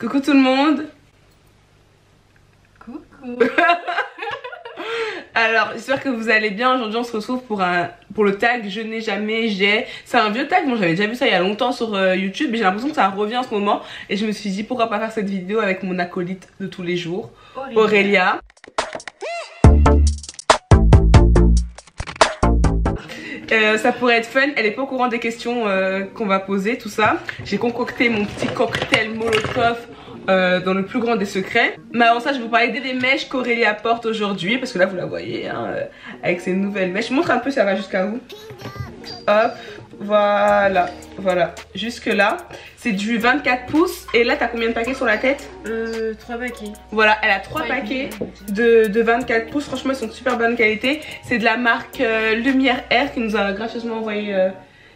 Coucou tout le monde. Coucou. Alors j'espère que vous allez bien. Aujourd'hui on se retrouve pour le tag je n'ai jamais j'ai. C'est un vieux tag, moi j'avais déjà vu ça il y a longtemps sur YouTube, mais j'ai l'impression que ça revient en ce moment. Et je me suis dit pourquoi pas faire cette vidéo avec mon acolyte de tous les jours, Aurélia. Ça pourrait être fun, elle est pas au courant des questions qu'on va poser, tout ça. J'ai concocté mon petit cocktail Molotov dans le plus grand des secrets. Mais avant ça, je vais vous parler des mèches qu'Aurélia porte aujourd'hui, parce que là vous la voyez hein, avec ses nouvelles mèches. Je montre un peu, ça va jusqu'à où. Hop, voilà, voilà, jusque là. C'est du 24 pouces. Et là, t'as combien de paquets sur la tête? 3 paquets. Voilà, elle a 3 paquets de 24 pouces. Franchement, ils sont de super bonne qualité. C'est de la marque Lumière Air qui nous a gracieusement envoyé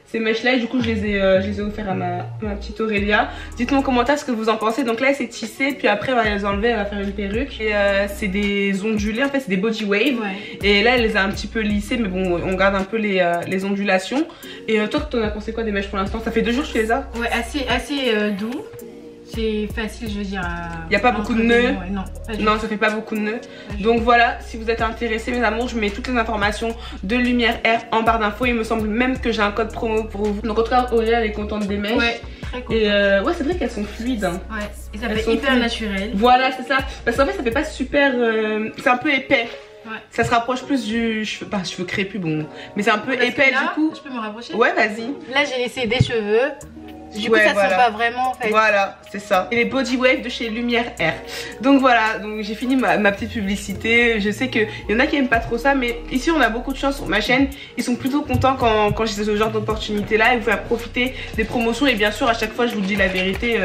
ces mèches là. Et du coup, je les ai offerts à ma petite Aurélia. Dites-moi en commentaire ce que vous en pensez. Donc là, elle s'est tissée. Puis après, elle va les enlever. Elle va faire une perruque. Et c'est des ondulés. En fait, c'est des body wave. Ouais. Et là, elle les a un petit peu lissés. Mais bon, on garde un peu les ondulations. Et toi, t'en as pensé quoi des mèches pour l'instant? Ça fait 2 jours que tu les as? Ouais, assez doux. C'est facile, je veux dire. Il n'y a pas beaucoup de nœuds. Ouais, non, non, ça fait pas beaucoup de nœuds. Donc voilà, si vous êtes intéressés, mes amours, je mets toutes les informations de Lumière Air en barre d'infos. Il me semble même que j'ai un code promo pour vous. Donc en tout cas, Aurélia, elle est contente des mèches. Ouais, très contente. Et ouais, c'est vrai qu'elles sont fluides. Hein. Ouais, et ça fait hyper naturel. Voilà, c'est ça. Parce qu'en fait, ça fait pas super. C'est un peu épais. Ouais. Ça se rapproche plus du cheveu, pas cheveux crépus, bon. Mais c'est un peu épais là, du coup. Je peux me rapprocher? Ouais, vas-y. Là, j'ai laissé des cheveux. Du coup, ça se sent pas vraiment en fait. Voilà, c'est ça. Et les body wave de chez Lumière Air. Donc voilà, donc j'ai fini ma petite publicité. Je sais qu'il y en a qui aiment pas trop ça, mais ici on a beaucoup de chance sur ma chaîne. Ils sont plutôt contents quand j'ai ce genre d'opportunité là et vous faire profiter des promotions. Et bien sûr, à chaque fois, je vous dis la vérité.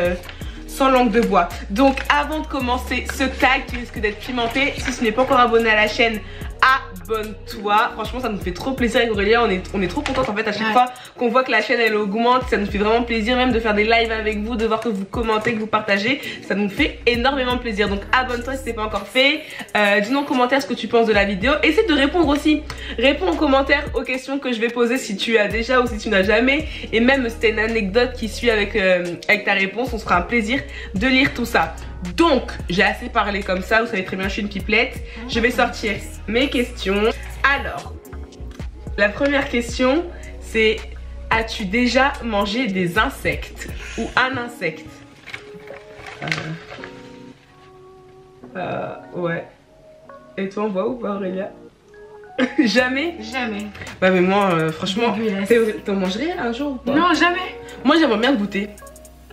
Sans langue de bois. Donc avant de commencer ce tag qui risque d'être pimenté, si ce n'est pas encore abonné à la chaîne, abonne-toi. Franchement, ça nous fait trop plaisir avec Aurélia. On est trop contente en fait à chaque fois qu'on voit que la chaîne elle augmente. Ça nous fait vraiment plaisir même de faire des lives avec vous, de voir que vous commentez, que vous partagez. Ça nous fait énormément plaisir. Donc abonne-toi si c'est pas encore fait. Dis-nous en commentaire ce que tu penses de la vidéo. Essaie de répondre aussi. Réponds en commentaire aux questions que je vais poser si tu as déjà ou si tu n'as jamais. Et même si t'as une anecdote qui suit avec ta réponse, on se fera un plaisir de lire tout ça. Donc j'ai assez parlé comme ça, vous savez très bien je suis une pipelette. Je vais sortir mes questions. Alors la première question c'est: as-tu déjà mangé des insectes ou un insecte? Ouais. Et toi on voit ou pas Aurélia? Jamais? Jamais. Bah mais moi franchement, t'en mangerais un jour ou pas? Non, jamais. Moi j'aimerais bien goûter.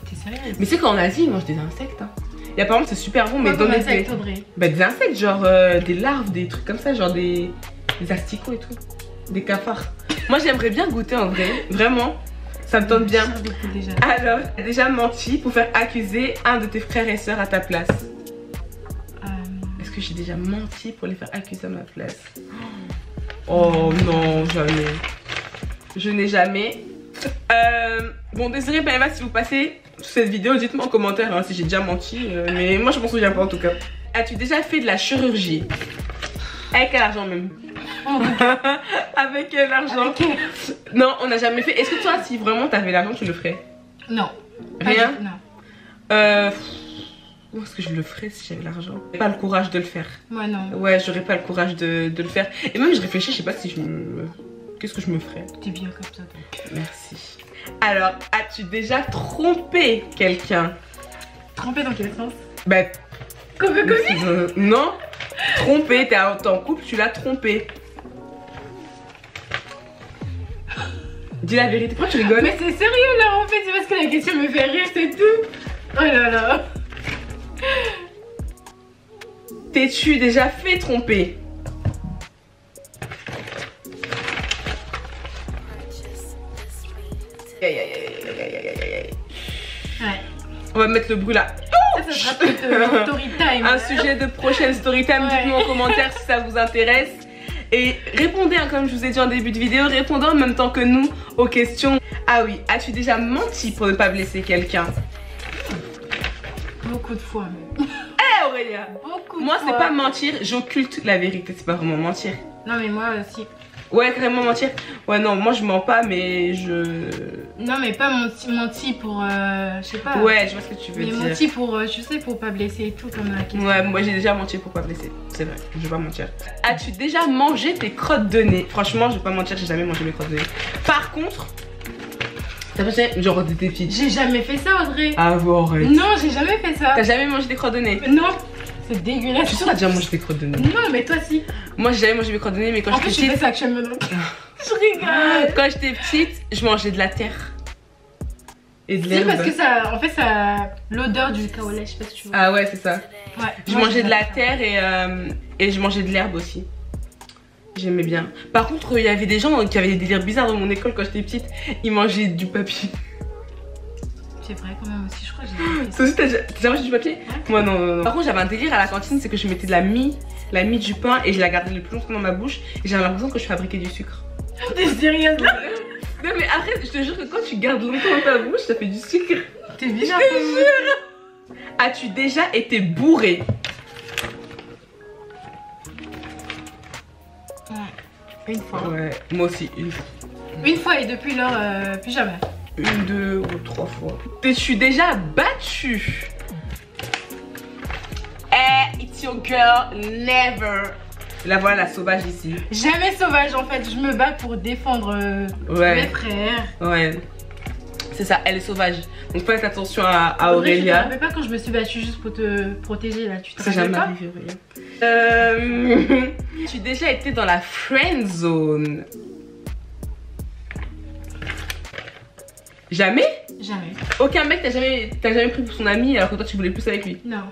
T'es sérieuse? Mais c'est qu'en Asie ils mangent des insectes hein. Il y a par exemple c'est super bon mais dans les bah, des insectes genre des larves, des trucs comme ça, genre des asticots et tout, des cafards. Moi j'aimerais bien goûter en vrai, vraiment, ça me tente bien. Déjà. Alors, t'as déjà menti pour faire accuser un de tes frères et sœurs à ta place? Est-ce que j'ai déjà menti pour les faire accuser à ma place? Oh non, jamais. Je n'ai jamais. Bon désolé Eva si vous passez cette vidéo, dites-moi en commentaire hein, si j'ai déjà menti, mais moi je m'en souviens pas en tout cas. As-tu déjà fait de la chirurgie? Avec quel argent même? Avec quel argent? Non, on n'a jamais fait. Est-ce que toi si vraiment t'avais l'argent tu le ferais? Non. Rien? Non. Où est-ce que je le ferais si j'avais l'argent? J'ai pas le courage de le faire. Moi non. Ouais, j'aurais pas le courage de le faire. Et même je réfléchis, je sais pas si je me... Qu'est-ce que je me ferais? T'es bien comme ça donc. Merci. Alors, as-tu déjà trompé quelqu'un? Trompé dans quel sens? Bah... Comme non. Trompé, t'es en couple, tu l'as trompé. Dis la vérité, pourquoi tu rigoles? Mais c'est sérieux là en fait, c'est parce que la question me fait rire, c'est tout. Oh là là. T'es-tu déjà fait tromper? Ouais. On va mettre le bruit là. Ça sera peut-être story time. Un sujet de prochaine story time. Ouais. Dites-nous en commentaire si ça vous intéresse. Et répondez, hein, comme je vous ai dit en début de vidéo, répondez en même temps que nous aux questions. Ah oui, as-tu déjà menti pour ne pas blesser quelqu'un? Beaucoup de fois même. Hé Aurélia! Beaucoup de moi fois. C'est pas mentir, j'occulte la vérité, c'est pas vraiment mentir. Non mais moi aussi. Ouais, carrément mentir. Ouais non, moi je mens pas mais Non, mais pas menti pour. Je sais pas. Ouais, je vois ce que tu veux mais dire. menti pour, tu sais, pour pas blesser et tout, comme la question. Ouais, moi j'ai déjà menti pour pas blesser. C'est vrai, je vais pas mentir. As-tu déjà mangé tes crottes de nez? Franchement, je vais pas mentir, j'ai jamais mangé mes crottes de nez. Par contre, t'as fait genre t'étais petite? J'ai jamais fait ça, Audrey. Ah, bon, arrête. Non, j'ai jamais fait ça. T'as jamais mangé des crottes de nez? Non, c'est dégueulasse. Je suis sûre que t'as déjà mangé des crottes de nez. Non, mais toi si. Moi j'ai jamais mangé mes crottes de nez, mais quand En fait, j'étais je fais petite. ça actuellement. Je rigole. Quand j'étais petite, je mangeais de la terre. Et de Si, l'herbe. parce que ça, en fait, ça, l'odeur du kaolai, je sais pas si tu vois. Ah ouais, c'est ça. Ouais. Je Moi, mangeais de la ça. terre et je mangeais de l'herbe aussi. J'aimais bien. Par contre, il y avait des gens qui avaient des délires bizarres dans mon école quand j'étais petite. Ils mangeaient du papier. C'est vrai quand même aussi, je crois que j'ai fait ça. Toi aussi, t'as déjà mangé du papier? Ouais. Moi, non, non, non. Par contre, j'avais un délire à la cantine, c'est que je mettais de la mie du pain et je la gardais le plus longtemps dans ma bouche. Et j'avais l'impression que je fabriquais du sucre. T'es sérieuse là? Non, mais arrête, je te jure que quand tu gardes longtemps dans ta bouche, ça fait du sucre. T'es bizarre. Je te jure. As-tu déjà été bourré? Ouais. Une fois. Ouais, moi aussi, une fois. Une fois et depuis lors, plus jamais. Une, deux ou trois fois. T'es-tu déjà battu? Eh, it's your girl, never. La voilà, la sauvage ici. Jamais sauvage en fait, je me bats pour défendre Ouais. mes frères. Ouais. C'est ça, elle est sauvage. Donc faites attention à Je me Aurélia. rappelle pas quand je me suis battue juste pour te protéger là, tu te Ça rappelles jamais pas? arrivé, rien. Tu as déjà été dans la friend zone? Jamais? Jamais. Aucun mec t'as jamais pris pour son ami alors que toi tu voulais plus avec lui? Non.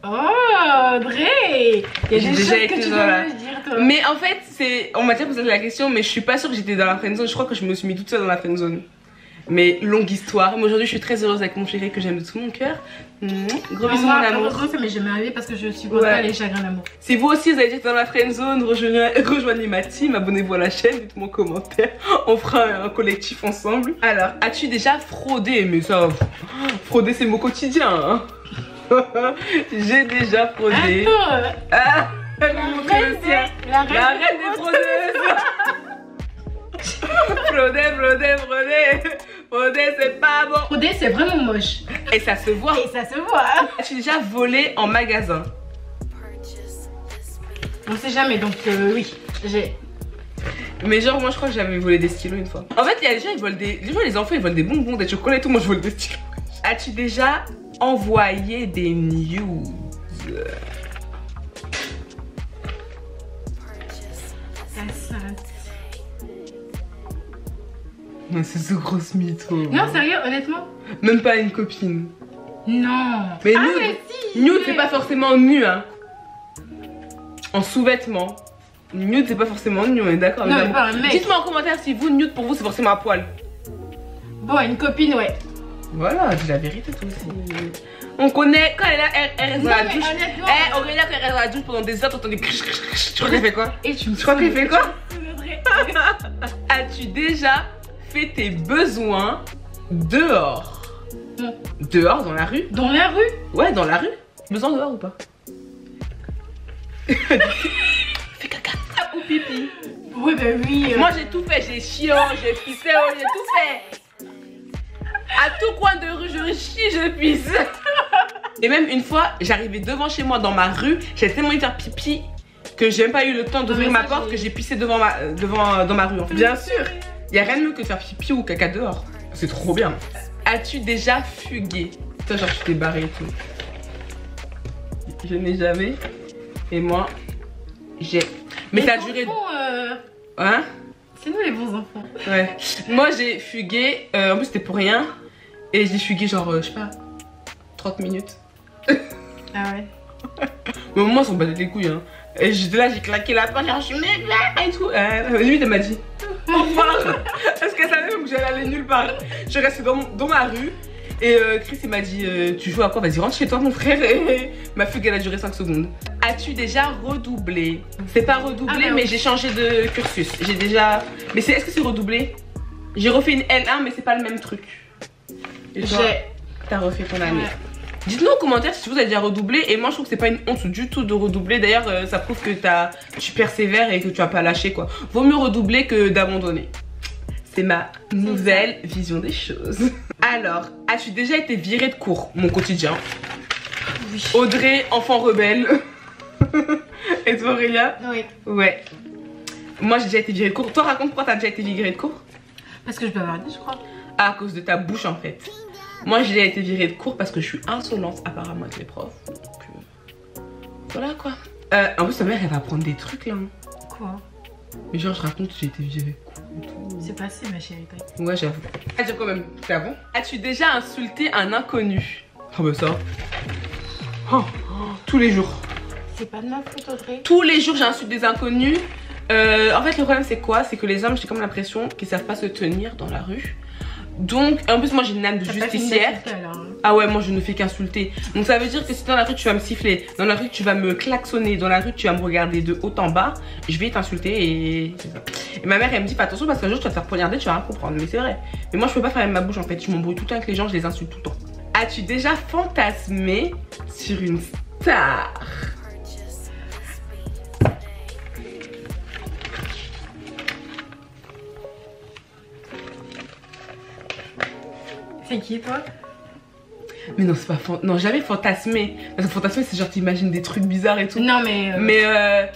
Oh, Audrey! Il y a J'ai des déjà choses été que tu dans dois la- me dire toi. Mais en fait, c'est. On m'a déjà posé la question, mais je suis pas sûre que j'étais dans la friend zone. Je crois que je me suis mis toute seule dans la friend zone. Mais longue histoire. Mais aujourd'hui, je suis très heureuse avec mon chéri que j'aime de tout mon cœur. Gros bisous, mon Moi, amour. heureusement, ça m'est jamais arrivé parce que je supporte Ouais. pas les chagrins d'amour. Si vous aussi vous avez été dans la friend zone, rejoignez ma team, abonnez-vous à la chaîne, dites-moi en commentaire. On fera un collectif ensemble. Alors, as-tu déjà fraudé? Mais ça, frauder c'est mon quotidien. Hein. J'ai déjà fraudé. Attends, Ah, la reine des fraudeuses. Frauder c'est pas bon. frauder, c'est vraiment moche. Et ça se voit. Et ça se voit. As-tu déjà volé en magasin? On sait jamais, donc oui, j'ai. Mais genre moi je crois que j'avais volé des stylos une fois. En fait il y a des gens ils volent des fois les enfants ils volent des bonbons, des chocolats et tout, moi je vole des stylos. As-tu déjà envoyé des news? Mais c'est ce gros mytho. Non, sérieux, honnêtement? Même pas une copine. Non. Mais ah, nude, mais si, nude c'est pas forcément nu hein. En sous-vêtements. Nude c'est pas forcément nu, on est d'accord? Non, mais pas un mec. Dites-moi en commentaire si vous nude pour vous c'est forcément à poil. Bon, une copine, ouais. Voilà, dis la vérité toi aussi. On connaît quand elle est là, elle reste dans Non, la mais douche. honnêtement, Eh, Aurélia quand elle reste dans la douche pendant des heures, t'entends des cric, cric, cric. Tu crois qu'elle fait quoi? Et tu me Tu crois qu'elle fait quoi? Audrey. As-tu déjà fait tes besoins dehors? Non. Dehors, dans la rue? Dans la rue? Ouais, dans la rue. Besoin dehors ou pas? Fais caca ou pipi? Ouais, bah oui. Moi j'ai tout fait, j'ai chié, j'ai pissé, j'ai tout fait. À tout coin de rue, je chie, je pisse. Et même une fois, j'arrivais devant chez moi dans ma rue, j'avais tellement envie de faire pipi que j'ai même pas eu le temps d'ouvrir mais ma ça, porte que j'ai pissé dans ma rue en fait. Bien sûr, il y a rien de mieux que de faire pipi ou caca dehors. C'est trop bien. As-tu déjà fugué? Toi genre tu t'es barré et tout. Je n'ai jamais. Et moi, j'ai. Mais ça a duré. Hein? C'est nous les bons enfants. Ouais. Moi j'ai fugué, en plus c'était pour rien. Et j'ai fugué genre, je sais pas, 30 minutes. Ah ouais. Mais au moment on s'en battait les couilles hein. Et j'étais là, j'ai claqué la porte, genre je suis mec là et tout. Limite elle m'a dit au revoir. Parce qu'elle savait même que j'allais aller nulle part. Je suis restée dans ma rue. Et Chris il m'a dit tu joues à quoi? Vas-y rentre chez toi mon frère. Et ma fugue elle a duré 5 secondes. As-tu déjà redoublé? C'est pas redoublé bah, mais oui. j'ai changé de cursus. J'ai déjà. Mais est-ce que c'est redoublé? J'ai refait une L1 mais c'est pas le même truc. Et toi, J'ai. t'as refait ton année. Ouais. Dites-nous en commentaire si vous avez déjà redoublé. Et moi je trouve que c'est pas une honte du tout de redoubler. D'ailleurs ça prouve que tu persévères et que tu vas pas lâcher quoi. Vaut mieux redoubler que d'abandonner. C'est ma nouvelle vision des choses. Alors, as-tu déjà été virée de cours? Mon quotidien. Oui. Audrey, enfant rebelle. Et toi Aurélia? Oui. Ouais. Moi j'ai déjà été virée de cours. Toi raconte pourquoi t'as déjà été virée de cours? Parce que je bavardais je crois. Ah, à cause de ta bouche en fait. Moi j'ai déjà été virée de cours parce que je suis insolente apparemment avec les profs. Donc voilà quoi. En plus ta mère elle va apprendre des trucs là. Quoi? Mais genre je raconte que j'ai été virée de cours et tout. C'est passé ma chérie. Ouais j'avoue. Ah dire quand même, c'est avant. As-tu déjà insulté un inconnu? Oh bah ça. Tous les jours. C'est pas de ma faute Audrey. Tous les jours j'insulte des inconnus. En fait le problème c'est quoi? C'est que les hommes j'ai comme l'impression qu'ils savent pas se tenir dans la rue. Donc en plus moi j'ai une âme de justicière. Ah ouais moi je ne fais qu'insulter. Donc ça veut dire que si dans la rue tu vas me siffler, dans la rue tu vas me klaxonner, dans la rue tu vas me regarder de haut en bas, je vais t'insulter et c'est ça. Et ma mère elle me dit fais attention parce qu'un jour tu vas te faire poignarder, tu vas rien comprendre. Mais c'est vrai. Mais moi je peux pas faire avec ma bouche en fait, je m'embrouille tout le temps avec les gens, je les insulte tout le temps. As-tu déjà fantasmé sur une star? C'est qui toi? Mais non c'est pas non jamais fantasmé. Parce que fantasmer c'est genre t'imagines des trucs bizarres et tout. Non mais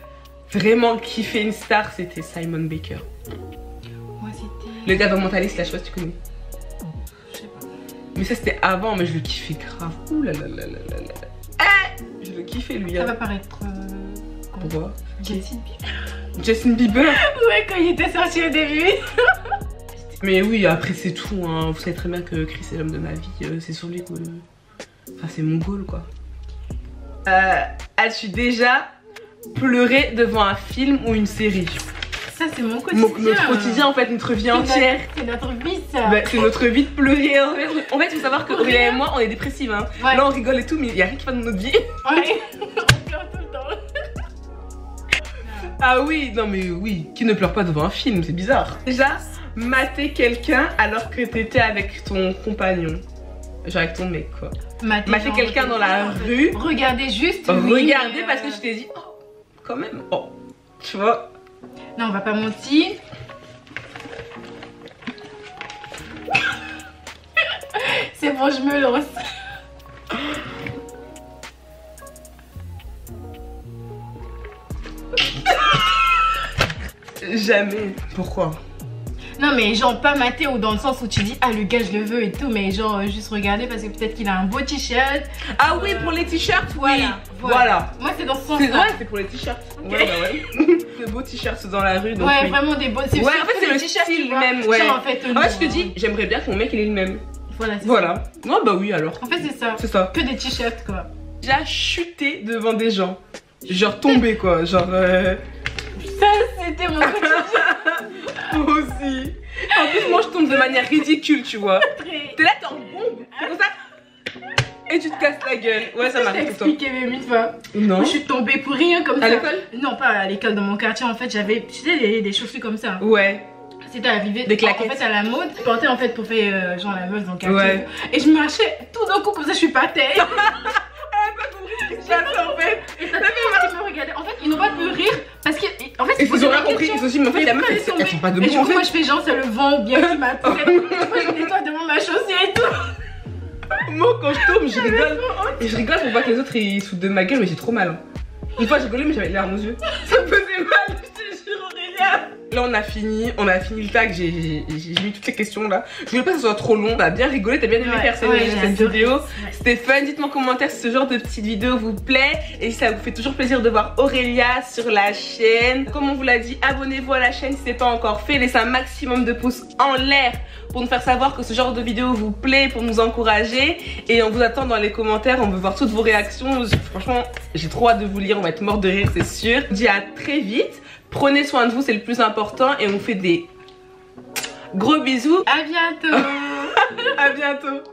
vraiment kiffer une star c'était Simon Baker. Moi c'était... Le gars de Mentalist là je sais pas si tu connais. Je sais pas. Mais ça c'était avant mais je le kiffais grave. Ouh là là là là là là. Je le kiffais lui. Ça va paraître... Pourquoi? Justin Bieber. Justin Bieber. Ouais quand il était sorti au début. Mais oui, après c'est tout, hein. Vous savez très bien que Chris est l'homme de ma vie, c'est sur lui que... Enfin c'est mon goal quoi. As-tu déjà pleuré devant un film ou une série? Ça c'est mon quotidien. Notre quotidien en fait, notre vie entière. C'est notre vie ça. Bah, c'est notre vie de pleurer. En fait il faut savoir que Aurélia et moi on est dépressives hein. Ouais. Là on rigole et tout mais il n'y a rien qui va dans notre vie. Ouais, on pleure tout le temps. Ah oui, non mais oui, qui ne pleure pas devant un film, c'est bizarre. Déjà mater quelqu'un alors que t'étais avec ton compagnon, genre avec ton mec quoi. Mater quelqu'un dans la rue. Regardez juste. Regardez parce que je t'ai dit, oh, quand même, oh, tu vois. Non, on va pas mentir. C'est bon, je me lance. Jamais. Pourquoi? Non mais genre pas mater ou dans le sens où tu dis ah le gars je le veux et tout, mais genre juste regarder parce que peut-être qu'il a un beau t-shirt. Ah oui pour les t-shirts. Voilà. Moi c'est dans ce sens là. Ouais c'est pour les t-shirts. Okay. Ouais bah ouais. De beaux t-shirts dans la rue donc ouais oui. Vraiment des beaux. Ouais en fait c'est le style même ouais. Genre, en fait je te dis j'aimerais bien que mon mec il ait le même. Voilà. Non bah oui alors. En fait c'est ça. C'est ça. Que des t-shirts quoi. J'ai chuté devant des gens. Genre tombé quoi. Genre ça c'était mon quotidien. Moi aussi. En plus moi je tombe de manière ridicule tu vois. T'es là t'es en bombe. C'est comme ça. Et tu te casses la gueule. Ouais ça m'arrive tout le temps. Je t'ai expliqué même une fois. Non. Moi, je suis tombée pour rien comme ça. À l'école? Non pas à l'école, dans mon quartier en fait j'avais, tu sais des chaussures comme ça. Ouais. C'était arrivé des claquettes. En fait à la mode. Je portais en fait pour faire genre la meuf dans le quartier. Ouais. Et je marchais tout d'un coup comme ça je suis pas tête. En fait, ils me regardaient. En fait, ils n'ont pas pu rire parce que en fait, ils ont rien compris. Ils ont dit mais en fait la meuf elles sont pas debout. Et du coup moi je fais genre c'est le vent ou bien qui m'a poussé. Moi je nettoie devant ma chaussure et tout. Moi quand je tombe je rigole. Et je rigole pour pas que les autres ils foutent de ma gueule mais j'ai trop mal. Hein. Une fois j'ai rigolé mais j'avais les larmes aux yeux. Ça me faisait mal, je te jure Aurélia. Là on a fini le tag, j'ai mis toutes les questions là. Je voulais pas que ça soit trop long, t'as bien rigolé, t'as bien aimé personnaliser cette vidéo. C'était fun, dites-moi en commentaire si ce genre de petite vidéo vous plaît. Et si ça vous fait toujours plaisir de voir Aurélia sur la chaîne. Comme on vous l'a dit, abonnez-vous à la chaîne si c'est pas encore fait. Laissez un maximum de pouces en l'air pour nous faire savoir que ce genre de vidéo vous plaît, pour nous encourager. Et on vous attend dans les commentaires, on veut voir toutes vos réactions. Franchement, j'ai trop hâte de vous lire, on va être mort de rire c'est sûr. Je vous dis à très vite. Prenez soin de vous, c'est le plus important et on vous fait des gros bisous. À bientôt. À bientôt.